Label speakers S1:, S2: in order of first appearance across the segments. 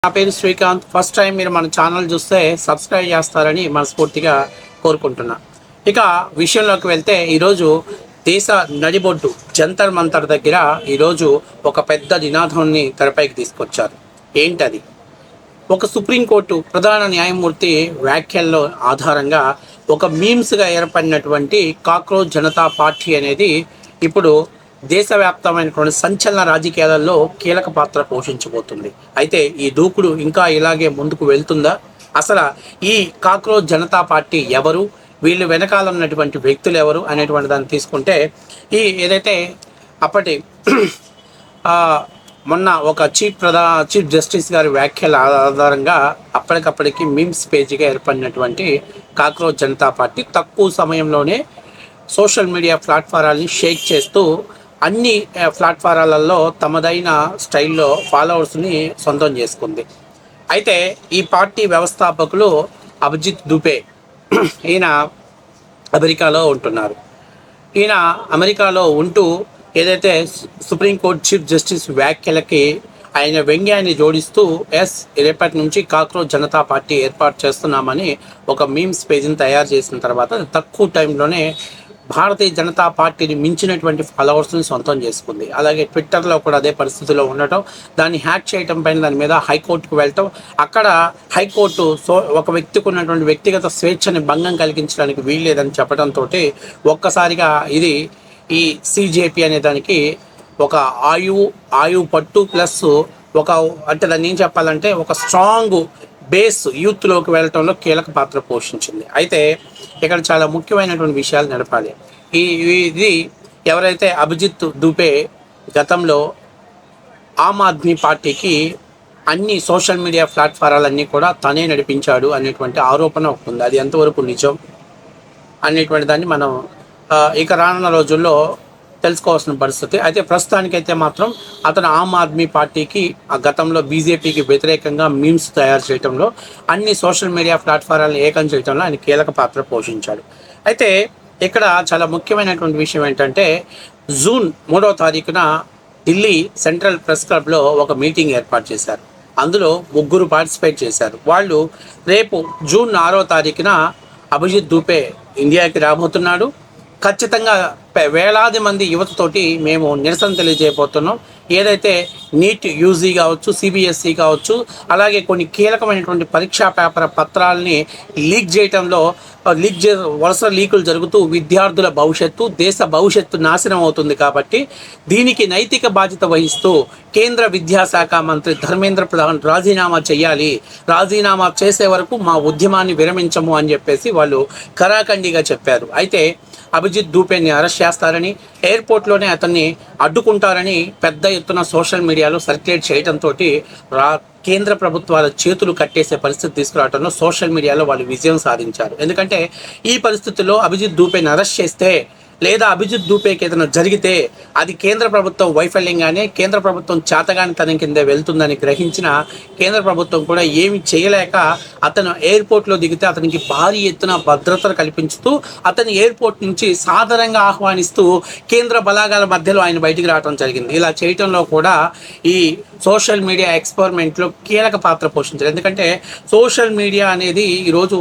S1: నా పేరు Srikanth. First time మీరు మన ఛానల్ చూస్తే సబ్స్క్రైబ్ చేస్తారని మనస్ఫూర్తిగా కోరుకుంటున్నా. ఇక విషయంలోకి వెళ్తే ఈరోజు దేశ నడిబొడ్డు జంతర్ మంతర్ దగ్గర ఈరోజు ఒక పెద్ద నినాదాన్ని తెరపైకి తీసుకొచ్చారు. ఏంటది? ఒక సుప్రీంకోర్టు ప్రధాన న్యాయమూర్తి వ్యాఖ్యల్లో ఆధారంగా ఒక మీమ్స్గా ఏర్పడినటువంటి కాక్రోచ్ జనతా పార్టీ అనేది ఇప్పుడు దేశవ్యాప్తమైనటువంటి సంచలన రాజకీయాలలో కీలక పాత్ర పోషించబోతుంది. అయితే ఈ దూకుడు ఇంకా ఇలాగే ముందుకు వెళ్తుందా? అసలు ఈ కాక్రోచ్ జనతా పార్టీ ఎవరు, వీళ్ళు వెనకాల ఉన్నటువంటి వ్యక్తులు ఎవరు అనేటువంటి దాన్ని తీసుకుంటే, ఈ ఏదైతే అప్పటి మొన్న ఒక చీఫ్ జస్టిస్ గారి వ్యాఖ్యల ఆధారంగా అప్పటికప్పటికి మీమ్స్ పేజీగా ఏర్పడినటువంటి కాక్రోచ్ జనతా పార్టీ తక్కువ సమయంలోనే సోషల్ మీడియా ప్లాట్ఫారాలని షేక్ చేస్తూ అన్ని ప్లాట్ఫారాలలో తమదైన స్టైల్లో ఫాలోవర్స్ని సొంతం చేసుకుంది. అయితే ఈ పార్టీ వ్యవస్థాపకులు అభిజిత్ దుబే, ఈయన అమెరికాలో ఉంటున్నారు. ఈయన అమెరికాలో ఉంటూ ఏదైతే సుప్రీంకోర్టు చీఫ్ జస్టిస్ వ్యాఖ్యలకి ఆయన వ్యంగ్యాన్ని జోడిస్తూ రేపటి నుంచి కాక్రోచ్ జనతా పార్టీ ఏర్పాటు చేస్తున్నామని ఒక మీమ్స్ పేజీని తయారు చేసిన తర్వాత తక్కువ టైంలోనే భారతీయ జనతా పార్టీని మించినటువంటి ఫాలోవర్స్ని సొంతం చేసుకుంది. అలాగే ట్విట్టర్లో కూడా అదే పరిస్థితిలో ఉండటం, దాన్ని హ్యాక్ చేయటం పైన దాని మీద హైకోర్టుకు వెళ్ళటం, అక్కడ హైకోర్టు ఒక వ్యక్తికి ఉన్నటువంటి వ్యక్తిగత స్వేచ్ఛని భంగం కలిగించడానికి వీల్లేదని చెప్పడంతో ఒక్కసారిగా ఇది ఈ సిజేపీ అనే దానికి ఒక ఆయు పట్టు ప్లస్ అంటే దాన్ని ఏం చెప్పాలంటే ఒక స్ట్రాంగ్ బేస్ యూత్లోకి వెళ్ళటంలో కీలక పాత్ర పోషించింది. అయితే ఇక్కడ చాలా ముఖ్యమైనటువంటి విషయాలు నడపాలి. ఇది ఎవరైతే అభిజిత్ దుబే గతంలో ఆమ్ ఆద్మీ పార్టీకి అన్ని సోషల్ మీడియా ప్లాట్ఫారాలన్నీ కూడా తనే నడిపించాడు అనేటువంటి ఆరోపణ ఉంది. అది ఎంతవరకు నిజం అనేటువంటి దాన్ని మనం ఇక రానున్న రోజుల్లో తెలుసుకోవాల్సిన పరిస్థితి. అయితే ప్రస్తుతానికైతే మాత్రం అతను ఆమ్ ఆద్మీ పార్టీకి గతంలో బీజేపీకి వ్యతిరేకంగా మీమ్స్ తయారు చేయడంలో, అన్ని సోషల్ మీడియా ప్లాట్ఫారాలను ఏకం చేయడంలో ఆయన కీలక పాత్ర పోషించాడు. అయితే ఇక్కడ చాలా ముఖ్యమైనటువంటి విషయం ఏంటంటే, జూన్ 3వ తారీఖున ఢిల్లీ సెంట్రల్ ప్రెస్ క్లబ్లో ఒక మీటింగ్ ఏర్పాటు చేశారు. అందులో 3 పార్టిసిపేట్ చేశారు. వాళ్ళు రేపు జూన్ 6వ తారీఖున అభిజిత్ దుబే ఇండియాకి రాబోతున్నాడు. ఖచ్చితంగా వేలాది మంది యువతతోటి మేము నిరసన తెలియజేయబోతున్నాం. ఏదైతే నీట్ యూజీ కావచ్చు, సిబిఎస్ఈ కావచ్చు, అలాగే కొన్ని కీలకమైనటువంటి పరీక్షా పేపర్ పత్రాలని లీక్ చేయడంలో వరుస లీకులు జరుగుతూ విద్యార్థుల భవిష్యత్తు, దేశ భవిష్యత్తు నాశనం అవుతుంది. కాబట్టి దీనికి నైతిక బాధ్యత వహిస్తూ కేంద్ర విద్యాశాఖ మంత్రి ధర్మేంద్ర ప్రధాన్ రాజీనామా చేయాలి, రాజీనామా చేసే వరకు మా ఉద్యమాన్ని విరమించము అని చెప్పేసి వాళ్ళు ఖరాఖండిగా చెప్పారు. అయితే అభిజిత్ దుబేని అరెస్ట్ చేస్తారని, ఎయిర్పోర్ట్లోనే అతన్ని అడ్డుకుంటారని పెద్ద ఎత్తున సోషల్ మీడియాలో సర్క్యులేట్ చేయడంతో కేంద్ర ప్రభుత్వాల చేతులు కట్టేసే పరిస్థితి తీసుకురావడంలో సోషల్ మీడియాలో వాళ్ళు విజయం సాధించారు. ఎందుకంటే ఈ పరిస్థితుల్లో అభిజిత్ దుబేని అరెస్ట్ చేస్తే లేదా అభిజిత్ దుబేకి ఏదైనా జరిగితే అది కేంద్ర ప్రభుత్వం వైఫల్యంగానే, కేంద్ర ప్రభుత్వం చేతగానితనం కింద వెళ్తుందని గ్రహించిన కేంద్ర ప్రభుత్వం కూడా ఏమి చేయలేక అతను ఎయిర్పోర్ట్లో దిగితే అతనికి భారీ ఎత్తున భద్రతను కల్పించుతూ అతని ఎయిర్పోర్ట్ నుంచి సాధారణంగా ఆహ్వానిస్తూ కేంద్ర బలాగాల మధ్యలో ఆయన బయటికి రావడం జరిగింది. ఇలా చేయటంలో కూడా ఈ సోషల్ మీడియా ఎక్స్పెరిమెంట్లో కీలక పాత్ర పోషించారు. ఎందుకంటే సోషల్ మీడియా అనేది ఈరోజు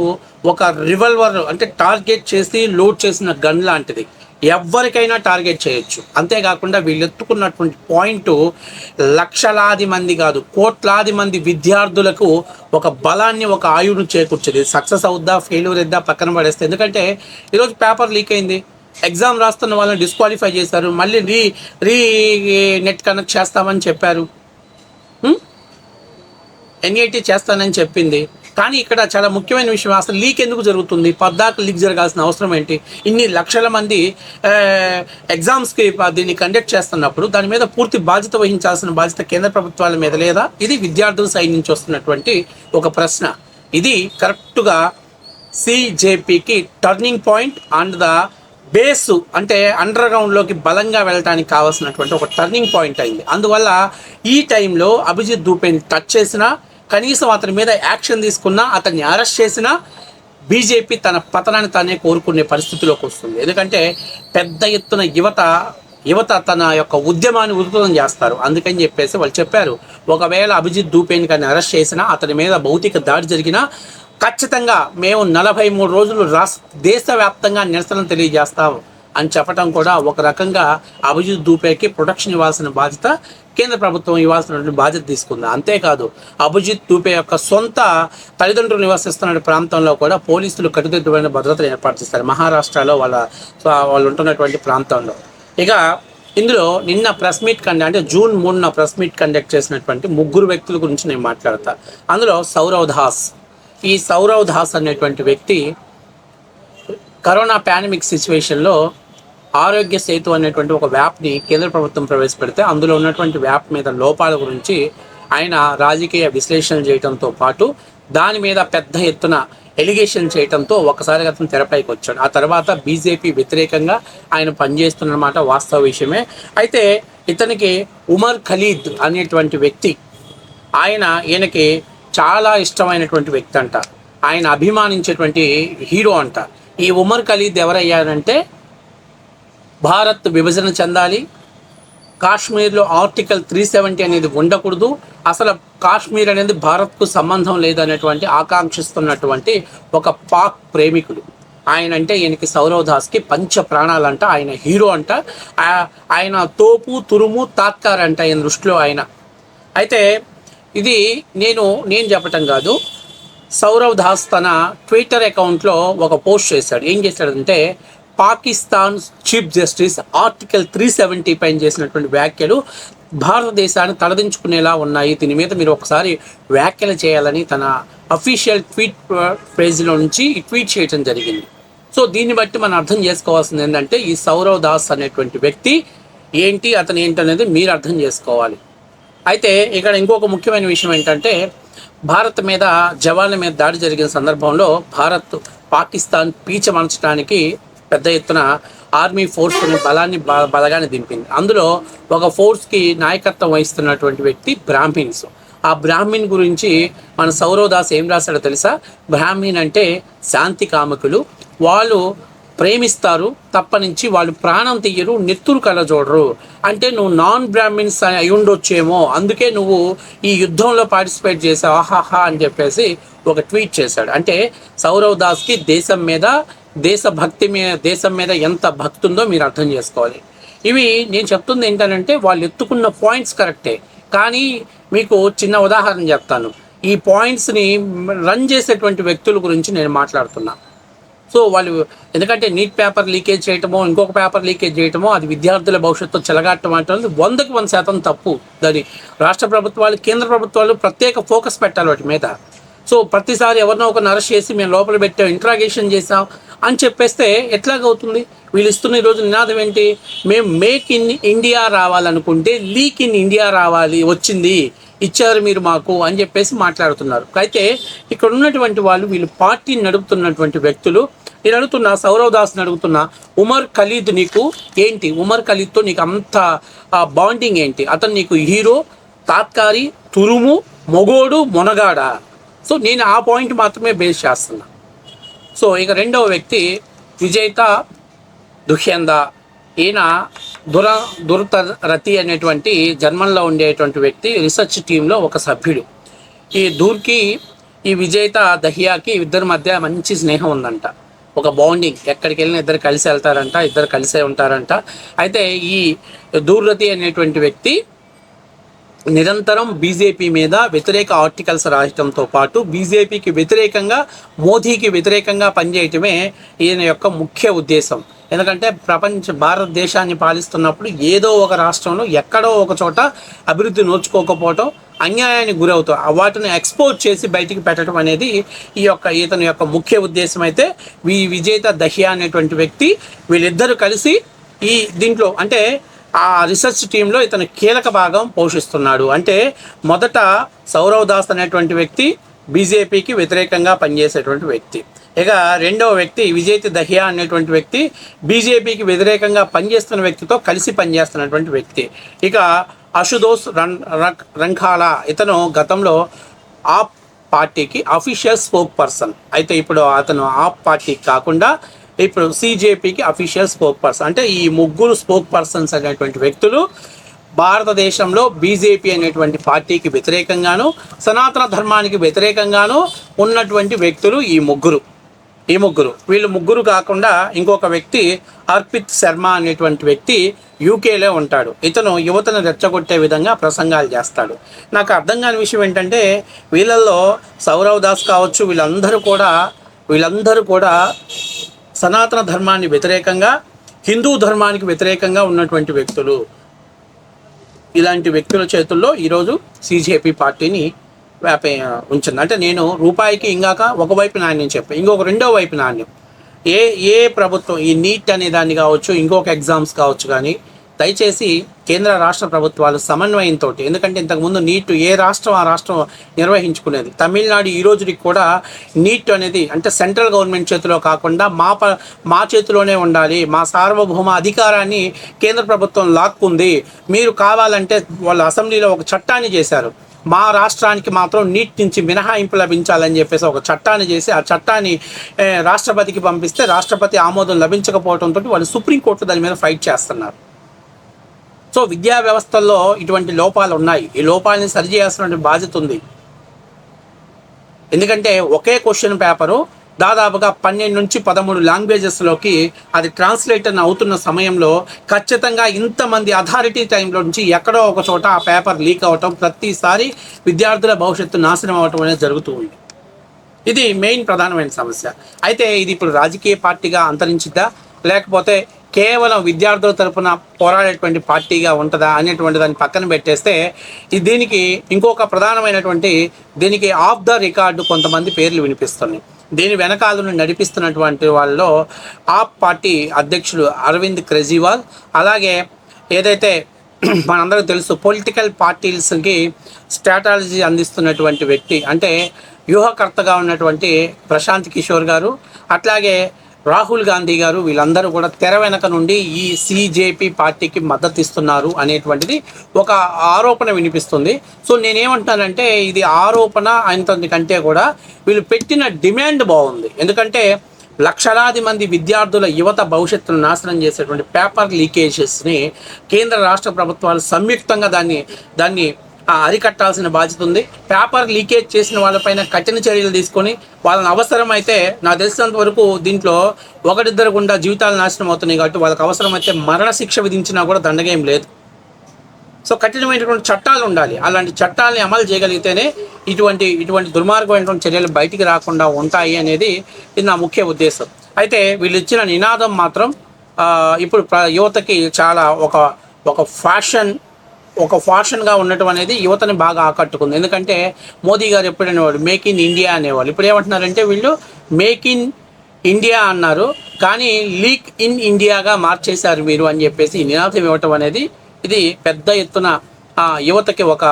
S1: ఒక రివాల్వర్, అంటే టార్గెట్ చేసి లోడ్ చేసిన గన్ లాంటిది. ఎవరికైనా టార్గెట్ చేయొచ్చు. అంతేకాకుండా వీళ్ళు ఎత్తుకున్నటువంటి పాయింట్ లక్షలాది మంది కాదు, కోట్లాది మంది విద్యార్థులకు ఒక బలాన్ని, ఒక ఆయువును చేకూర్చేది. సక్సెస్ అవుద్దా, ఫెయిల్యూర్ అవుద్దా పక్కన పడేస్తే, ఎందుకంటే ఈరోజు పేపర్ లీక్ అయింది, ఎగ్జామ్ రాస్తున్న వాళ్ళని డిస్క్వాలిఫై చేశారు, మళ్ళీ రీ నెట్ కనెక్ట్ చేస్తామని చెప్పారు, ఎన్ఐటీ చేస్తానని చెప్పింది. కానీ ఇక్కడ చాలా ముఖ్యమైన విషయం, అసలు లీక్ ఎందుకు జరుగుతుంది, పద్దాకు లీక్ జరగాల్సిన అవసరం ఏంటి? ఇన్ని లక్షల మంది ఎగ్జామ్స్కి దీన్ని కండక్ట్ చేస్తున్నప్పుడు దాని మీద పూర్తి బాధ్యత వహించాల్సిన బాధ్యత కేంద్ర ప్రభుత్వాల మీద లేదా? ఇది విద్యార్థుల సైడ్ నుంచి వస్తున్నటువంటి ఒక ప్రశ్న. ఇది కరెక్ట్గా సిజేపీకి turning point and the base, అంటే అండర్ గ్రౌండ్లోకి బలంగా వెళ్ళడానికి కావాల్సినటువంటి ఒక టర్నింగ్ పాయింట్ అయింది. అందువల్ల ఈ టైంలో అభిజిత్ దుబేని టచ్ చేసినా, కనీసం అతని మీద యాక్షన్ తీసుకున్నా, అతన్ని అరెస్ట్ చేసినా బీజేపీ తన పతనాన్ని తానే కోరుకునే పరిస్థితిలోకి వస్తుంది. ఎందుకంటే పెద్ద ఎత్తున యువత యువత తన యొక్క ఉద్యమాన్ని ఉధృతం చేస్తారు. అందుకని చెప్పేసి వాళ్ళు చెప్పారు, ఒకవేళ అభిజిత్ దూపేని కానీ అరెస్ట్ చేసినా, అతని మీద భౌతిక దాడి జరిగినా ఖచ్చితంగా మేము 43 రోజులు దేశవ్యాప్తంగా నిరసన తెలియజేస్తాం అని చెప్పడం కూడా ఒక రకంగా అభిజిత్ దూపేకి ప్రొటెక్షన్ ఇవ్వాల్సిన బాధ్యత కేంద్ర ప్రభుత్వం ఇవ్వాల్సినటువంటి బాధ్యత తీసుకుంది. అంతేకాదు అభిజిత్ దూపే యొక్క సొంత తల్లిదండ్రులు నివసిస్తున్న ప్రాంతంలో కూడా పోలీసులు కట్టుదిట్టమైన భద్రతను ఏర్పాటు చేస్తారు, మహారాష్ట్రలో వాళ్ళు ఉంటున్నటువంటి ప్రాంతంలో. ఇక ఇందులో నిన్న ప్రెస్ మీట్ అంటే జూన్ 3న ప్రెస్ మీట్ కండక్ట్ చేసినటువంటి 3 వ్యక్తుల గురించి నేను మాట్లాడతా. అందులో సౌరవ్ దాస్. ఈ సౌరవ్ దాస్ అనేటువంటి వ్యక్తి కరోనా పాండమిక్ సిచ్యువేషన్లో ఆరోగ్య సేతు అనేటువంటి ఒక యాప్ని కేంద్ర ప్రభుత్వం ప్రవేశపెడితే అందులో ఉన్నటువంటి యాప్ మీద లోపాల గురించి ఆయన రాజకీయ విశ్లేషణ చేయడంతో పాటు దాని మీద పెద్ద ఎత్తున ఎలిగేషన్ చేయడంతో ఒకసారి అతను తెరపైకి వచ్చాడు. ఆ తర్వాత బీజేపీ వ్యతిరేకంగా ఆయన పనిచేస్తున్నమాట వాస్తవ విషయమే. అయితే ఇతనికి ఉమర్ ఖలీద్ అనేటువంటి వ్యక్తి, ఈయనకి చాలా ఇష్టమైనటువంటి వ్యక్తి అంట, ఆయన అభిమానించేటువంటి హీరో అంట. ఈ ఉమర్ ఖలీద్ ఎవరయ్యారంటే, భారత్ విభజన చెందాలి, కాశ్మీర్లో ఆర్టికల్ 370 అనేది ఉండకూడదు, అసలు కాశ్మీర్ అనేది భారత్కు సంబంధం లేదనేటువంటి ఆకాంక్షిస్తున్నటువంటి ఒక పాక్ ప్రేమికుడు ఆయన. అంటే ఈయనకి సౌరవ్ దాస్కి పంచ ప్రాణాలంట, ఆయన హీరో అంట, ఆయన తోపు తురుము తాత్కార్ అంట ఈయన దృష్టిలో ఆయన. అయితే ఇది నేను చెప్పటం కాదు, సౌరవ్ దాస్ తన ట్విట్టర్ అకౌంట్లో ఒక పోస్ట్ చేశాడు. ఏం చేశాడంటే, పాకిస్తాన్ చీఫ్ జస్టిస్ ఆర్టికల్ 370 పైన చేసినటువంటి వ్యాఖ్యలు భారతదేశాన్ని తలదించుకునేలా ఉన్నాయి, దీని మీద మీరు ఒకసారి వ్యాఖ్యలు చేయాలని తన అఫీషియల్ ట్వీట్ పేజ్లో నుంచి ట్వీట్ చేయడం జరిగింది. సో దీన్ని బట్టి మనం అర్థం చేసుకోవాల్సింది ఏంటంటే, ఈ సౌరవ్ దాస్ అనేటువంటి వ్యక్తి ఏంటి, అతను ఏంటనేది మీరు అర్థం చేసుకోవాలి. అయితే ఇక్కడ ఇంకొక ముఖ్యమైన విషయం ఏంటంటే, భారత్ మీద జవాన్ల మీద దాడి జరిగిన సందర్భంలో భారత్ పాకిస్తాన్ పీచమర్చడానికి పెద్ద ఎత్తున ఆర్మీ ఫోర్స్ని బలగాన్ని దింపింది. అందులో ఒక ఫోర్స్కి నాయకత్వం వహిస్తున్నటువంటి వ్యక్తి బ్రాహ్మిన్స్. ఆ బ్రాహ్మిన్ గురించి మన సౌరవ్ దాస్ ఏం రాశాడో తెలుసా? బ్రాహ్మిన్ అంటే శాంతి కాముకులు, వాళ్ళు ప్రేమిస్తారు తప్పనించి వాళ్ళు ప్రాణం తీయరు, నెత్తురు కళ్ళ చూడరు. అంటే నువ్వు నాన్ బ్రాహ్మిన్స్ అయి ఉండొచ్చేమో, అందుకే నువ్వు ఈ యుద్ధంలో పార్టిసిపేట్ చేసావు ఆహాహా అని చెప్పేసి ఒక ట్వీట్ చేశాడు. అంటే సౌరవ్ దాస్కి దేశం మీద ఎంత భక్తి ఉందో మీరు అర్థం చేసుకోవాలి. ఇవి నేను చెప్తుంది ఏంటంటే, వాళ్ళు ఎత్తుకున్న పాయింట్స్ కరెక్టే, కానీ మీకు చిన్న ఉదాహరణ చెప్తాను. ఈ పాయింట్స్ని రన్ చేసేటువంటి వ్యక్తుల గురించి నేను మాట్లాడుతున్నా. సో వాళ్ళు ఎందుకంటే నీట్ పేపర్ లీకేజ్ చేయటమో, ఇంకొక పేపర్ లీకేజ్ చేయటమో, అది విద్యార్థుల భవిష్యత్తు చెలగాటం అంటే 100% తప్పు. దాని రాష్ట్ర ప్రభుత్వాలు, కేంద్ర ప్రభుత్వాలు ప్రత్యేక ఫోకస్ పెట్టాలి వాటి మీద. సో ప్రతిసారి ఎవరినో ఒకరిని అరెస్ట్ చేసి మేము లోపల పెట్టాం, ఇంట్రాగేషన్ చేసాం అని చెప్పేస్తే ఎట్లాగవుతుంది? వీళ్ళు ఇస్తున్న ఈరోజు నినాదం ఏంటి? మేము మేక్ ఇన్ ఇండియా రావాలనుకుంటే లీక్ ఇన్ ఇండియా వచ్చింది, ఇచ్చారు మీరు మాకు అని చెప్పేసి మాట్లాడుతున్నారు. అయితే ఇక్కడ ఉన్నటువంటి వీళ్ళు పార్టీని నడుపుతున్నటువంటి వ్యక్తులు. నేను అడుగుతున్నా, సౌరవ్ దాస్ని అడుగుతున్నా, ఉమర్ ఖలీద్ నీకు ఏంటి? ఉమర్ ఖలీద్తో నీకు అంత బాండింగ్ ఏంటి? అతను నీకు హీరో, తాత్కారి, తురుము, మొగోడు, మొనగాడ? సో నేను ఆ పాయింట్ మాత్రమే బేస్ చేస్తున్నా. సో ఇక రెండవ వ్యక్తి విజేత దుష్యంద. ఈయన దురతరతి అనేటువంటి జర్మన్లో ఉండేటువంటి వ్యక్తి, రీసెర్చ్ టీంలో ఒక సభ్యుడు. ఈ దూర్కి ఈ విజేత దహియాకి ఇద్దరి మధ్య మంచి స్నేహం ఉందంట, ఒక బాండింగ్. ఎక్కడికి వెళ్ళినా ఇద్దరు కలిసి వెళ్తారంట, ఇద్దరు కలిసే ఉంటారంట. అయితే ఈ దూర్రతి అనేటువంటి వ్యక్తి నిరంతరం బీజేపీ మీద వ్యతిరేక ఆర్టికల్స్ రాయడంతో పాటు బీజేపీకి వ్యతిరేకంగా, మోదీకి వ్యతిరేకంగా పనిచేయటమే ఈయన యొక్క ముఖ్య ఉద్దేశం. ఎందుకంటే భారతదేశాన్ని పాలిస్తున్నప్పుడు ఏదో ఒక రాష్ట్రంలో ఎక్కడో ఒక చోట అభివృద్ధి నోచుకోకపోవటం, అన్యాయానికి గురవుతాం, వాటిని ఎక్స్పోజ్ చేసి బయటికి పెట్టడం అనేది ఇతని యొక్క ముఖ్య ఉద్దేశం. అయితే విజేత దహియా అనేటువంటి వ్యక్తి, వీళ్ళిద్దరూ కలిసి దీంట్లో అంటే ఆ రీసెర్చ్ టీంలో ఇతను కీలక భాగం పోషిస్తున్నాడు. అంటే మొదట సౌరవ్ దాస్ అనేటువంటి వ్యక్తి బీజేపీకి వ్యతిరేకంగా పనిచేసేటువంటి వ్యక్తి. ఇక రెండవ వ్యక్తి విజేత దహియా అనేటువంటి వ్యక్తి బీజేపీకి వ్యతిరేకంగా పనిచేస్తున్న వ్యక్తితో కలిసి పనిచేస్తున్నటువంటి వ్యక్తి. ఇక అశుతోష్ రంఖాలా, ఇతను గతంలో ఆప్ పార్టీకి అఫీషియల్ స్పోక్ పర్సన్. అయితే ఇప్పుడు అతను ఆప్ పార్టీకి కాకుండా ఇప్పుడు సిజేపీకి అఫీషియల్ స్పోక్ పర్సన్. అంటే ఈ ముగ్గురు స్పోక్ పర్సన్స్ అనేటువంటి వ్యక్తులు భారతదేశంలో బీజేపీ అనేటువంటి పార్టీకి వ్యతిరేకంగాను, సనాతన ధర్మానికి వ్యతిరేకంగాను ఉన్నటువంటి వ్యక్తులు ఈ ముగ్గురు. వీళ్ళు ముగ్గురు కాకుండా ఇంకొక వ్యక్తి అర్పిత్ శర్మ అనేటువంటి వ్యక్తి యూకేలో ఉంటాడు. ఇతను యువతను రెచ్చగొట్టే విధంగా ప్రసంగాలు చేస్తాడు. నాకు అర్థం కాని విషయం ఏంటంటే వీళ్ళల్లో సౌరవ్ దాస్ కావచ్చు, వీళ్ళందరూ కూడా సనాతన ధర్మాన్ని వ్యతిరేకంగా, హిందూ ధర్మానికి వ్యతిరేకంగా ఉన్నటువంటి వ్యక్తులు. ఇలాంటి వ్యక్తుల చేతుల్లో ఈరోజు సిజేపీ పార్టీని ఉంచింది. అంటే నేను రూపాయికి ఇంకాక ఒకవైపు నాణ్యం చెప్పాను, ఇంకొక రెండో వైపు నాణ్యం. ఏ ప్రభుత్వం ఈ నీట్ అనే దాన్ని కావచ్చు, ఇంకొక ఎగ్జామ్స్ కావచ్చు, కానీ దయచేసి కేంద్ర రాష్ట్ర ప్రభుత్వాలు సమన్వయంతో, ఎందుకంటే ఇంతకుముందు నీట్ ఏ రాష్ట్రం ఆ రాష్ట్రం నిర్వహించుకునేది. తమిళనాడు ఈ రోజుకి కూడా నీట్ అనేది అంటే సెంట్రల్ గవర్నమెంట్ చేతిలో కాకుండా మా చేతిలోనే ఉండాలి, మా సార్వభౌమ అధికారాన్ని కేంద్ర ప్రభుత్వం లాక్కుంది, మీరు కావాలంటే వాళ్ళ అసెంబ్లీలో ఒక చట్టాన్ని చేశారు, మా రాష్ట్రానికి మాత్రం నీట్ నుంచి మినహాయింపు లభించాలని చెప్పేసి ఒక చట్టాన్ని చేసి ఆ చట్టాన్ని రాష్ట్రపతికి పంపిస్తే రాష్ట్రపతి ఆమోదం లభించకపోవడంతో వాళ్ళు సుప్రీంకోర్టు దాని మీద ఫైట్ చేస్తున్నారు. సో విద్యా వ్యవస్థల్లో ఇటువంటి లోపాలు ఉన్నాయి. ఈ లోపాలని సరిచేయాల్సిన బాధ్యత ఉంది. ఎందుకంటే ఒకే క్వశ్చన్ పేపరు దాదాపుగా 12 నుంచి 13 లాంగ్వేజెస్లోకి అది ట్రాన్స్లేటర్ అవుతున్న సమయంలో ఖచ్చితంగా ఇంతమంది అథారిటీ టైంలో నుంచి ఎక్కడో ఒక చోట ఆ పేపర్ లీక్ అవ్వటం, ప్రతిసారి విద్యార్థుల భవిష్యత్తు నాశనం అవ్వటం అనేది జరుగుతూ ఉంది. ఇది మెయిన్ ప్రధానమైన సమస్య. అయితే ఇది ఇప్పుడు రాజకీయ పార్టీగా అంతరించిద్దా, లేకపోతే కేవలం విద్యార్థుల తరపున పోరాడేటువంటి పార్టీగా ఉంటుందా అనేటువంటి దాన్ని పక్కన పెట్టేస్తే దీనికి ఇంకొక ప్రధానమైనటువంటి దీనికి ఆఫ్ ద రికార్డు కొంతమంది పేర్లు వినిపిస్తున్నాయి. దీని వెనకాలను నడిపిస్తున్నటువంటి వాళ్ళలో ఆప్ పార్టీ అధ్యక్షుడు అరవింద్ కేజ్రీవాల్, అలాగే ఏదైతే మనందరికీ తెలుసు పొలిటికల్ పార్టీస్కి స్ట్రాటజీ అందిస్తున్నటువంటి వ్యక్తి అంటే వ్యూహకర్తగా ఉన్నటువంటి ప్రశాంత్ కిషోర్ గారు, అట్లాగే రాహుల్ గాంధీ గారు, వీళ్ళందరూ కూడా తెర వెనక నుండి ఈ సిజేపీ పార్టీకి మద్దతు ఇస్తున్నారు అనేటువంటిది ఒక ఆరోపణ వినిపిస్తుంది. సో నేనేమంటానంటే ఇది ఆరోపణ కంటే కూడా వీళ్ళు పెట్టిన డిమాండ్ బాగుంది. ఎందుకంటే లక్షలాది మంది విద్యార్థుల యువత భవిష్యత్తును నాశనం చేసేటువంటి పేపర్ లీకేజెస్ని కేంద్ర రాష్ట్ర ప్రభుత్వాలు సంయుక్తంగా దాన్ని అరికట్టాల్సిన బాధ్యత ఉంది. పేపర్ లీకేజ్ చేసిన వాళ్ళపైన కఠిన చర్యలు తీసుకొని వాళ్ళని అవసరమైతే, నాకు తెలిసినంత వరకు దీంట్లో ఒకరిద్దరు గుండా జీవితాలు నాశనం అవుతున్నాయి కాబట్టి వాళ్ళకి అవసరమైతే మరణశిక్ష విధించినా కూడా దండగేం లేదు. సో కఠినమైనటువంటి చట్టాలు ఉండాలి. అలాంటి చట్టాలని అమలు చేయగలిగితేనే ఇటువంటి దుర్మార్గమైనటువంటి చర్యలు బయటికి రాకుండా ఉంటాయి అనేది ఇది నా ముఖ్య ఉద్దేశం. అయితే వీళ్ళు ఇచ్చిన నినాదం మాత్రం ఇప్పుడు యువతకి చాలా ఒక ఫ్యాషన్గా ఉండటం అనేది యువతని బాగా ఆకట్టుకుంది. ఎందుకంటే మోదీ గారు ఎప్పుడు అనేవాడు మేక్ ఇన్ ఇండియా అనేవాళ్ళు. ఇప్పుడు ఏమంటున్నారంటే వీళ్ళు మేక్ ఇన్ ఇండియా అన్నారు, కానీ లీక్ ఇన్ ఇండియాగా మార్చేశారు మీరు అని చెప్పేసి నినాదం ఇవ్వటం అనేది ఇది పెద్ద ఎత్తున యువతకి ఒక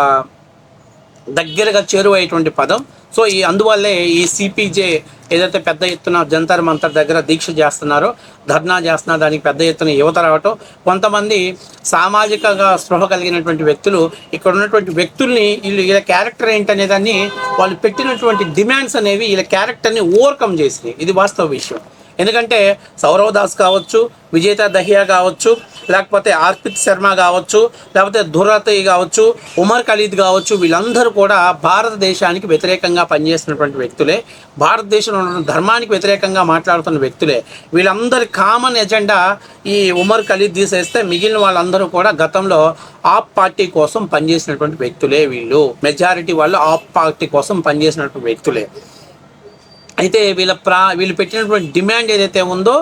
S1: దగ్గరగా చేరువయ్యేటువంటి పదం. సో అందువల్లే ఈ సిపిజే ఏదైతే పెద్ద ఎత్తున జంతర్ మంతర్ దగ్గర దీక్ష చేస్తున్నారో, ధర్నా చేస్తున్నారో, దానికి పెద్ద ఎత్తున యువత రావటం, కొంతమంది సామాజికంగా స్పృహ కలిగినటువంటి వ్యక్తులు ఇక్కడ ఉన్నటువంటి వ్యక్తుల్ని వీళ్ళ క్యారెక్టర్ ఏంటనే దాన్ని వాళ్ళు పెట్టినటువంటి డిమాండ్స్ అనేవి వీళ్ళ క్యారెక్టర్ని ఓవర్కమ్ చేసినాయి. ఇది వాస్తవ విషయం. ఎందుకంటే సౌరవ్ దాస్ కావచ్చు, విజేత దహియా కావచ్చు, లేకపోతే అర్పిత్ శర్మ కావచ్చు, లేకపోతే దుర్రతి కావచ్చు, ఉమర్ ఖలీద్ కావచ్చు, వీళ్ళందరూ కూడా భారతదేశానికి వ్యతిరేకంగా పనిచేస్తున్నటువంటి వ్యక్తులే, భారతదేశంలో ఉన్న ధర్మానికి వ్యతిరేకంగా మాట్లాడుతున్న వ్యక్తులే. వీళ్ళందరి కామన్ ఎజెండా ఈ ఉమర్ ఖలీద్ తీసేస్తే మిగిలిన వాళ్ళందరూ కూడా గతంలో ఆప్ పార్టీ కోసం పనిచేసినటువంటి వ్యక్తులే. మెజారిటీ వాళ్ళు ఆప్ పార్టీ కోసం పనిచేసినటువంటి వ్యక్తులే. అయితే వీళ్ళు పెట్టినటువంటి డిమాండ్ ఏదైతే ఉందో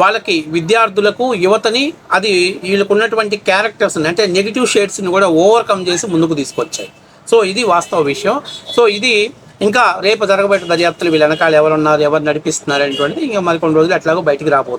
S1: వాళ్ళకి విద్యార్థులకు యువతని అది వీళ్ళకు ఉన్నటువంటి క్యారెక్టర్స్ని అంటే నెగిటివ్ షేడ్స్ని కూడా ఓవర్కమ్ చేసి ముందుకు తీసుకొచ్చాయి. సో ఇది వాస్తవ విషయం. సో ఇది ఇంకా రేపు జరగబోయే దర్యాప్తులు వీళ్ళ వెనకాల ఎవరున్నారు, ఎవరు నడిపిస్తున్నారు అనేటువంటిది ఇంకా మరికొన్ని రోజులు ఎట్లాగో బయటికి రాబోతుంది.